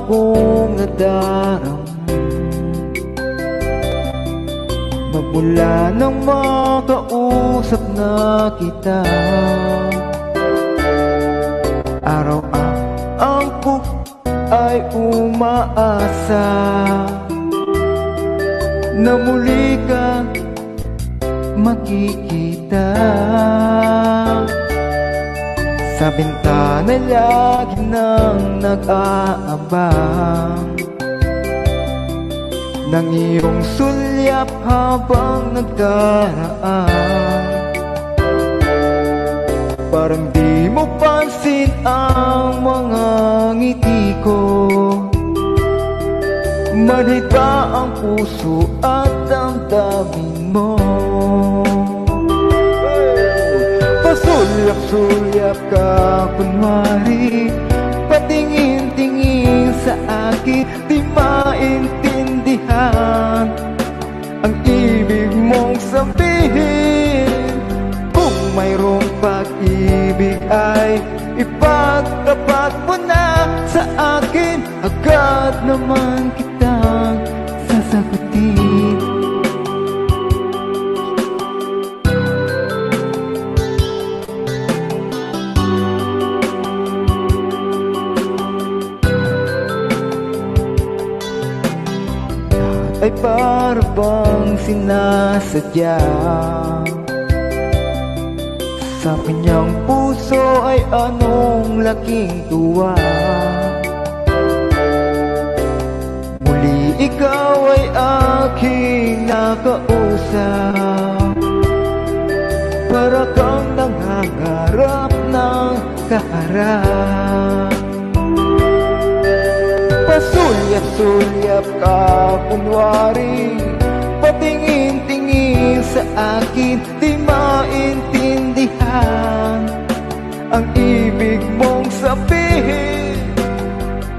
kong nadarama magmula nang makausap na kita. Araw-araw ko ay umaasa na muli ka makikita. Sa bintana lagi nang nag-aabang ng iyong sulyap habang nagdaraan. Parang di mo pansin ang mga ngiti ko. Manhid ba ang puso at damdamin mo? Pasulyap-sulyap ka kunwari, patingin-tingin sa akin, di maintindihan ang ibig mong sabihin. Kung mayroong pag-ibig ay ipagtapat mo na sa akin, agad naman kitang sasagutin. Ay para bang sinasadya, sa kanyang puso ay anong laking tuwa. Muli ikaw ay aking nakausap, para kang nangangarap ng kaharap. Pasulyap-sulyap ka kunwari, patingin-tingin sa akin, di maintindihan ang ibig mong sabihin.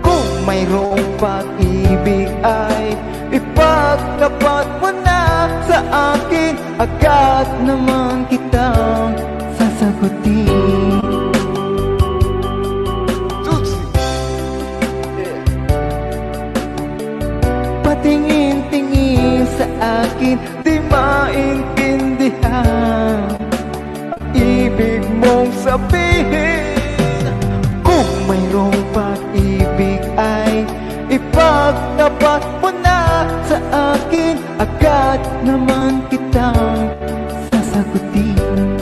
Kung mayroong pag-ibig ay ipagtapat mo na sa akin, agad naman kitang sasagutin. Patingin-tingin sa akin, di maintindihan ang ibig mong sabihin. Kung mayroong pag-ibig ay ipagtapat mo na sa akin, agad naman kitang sasagutin.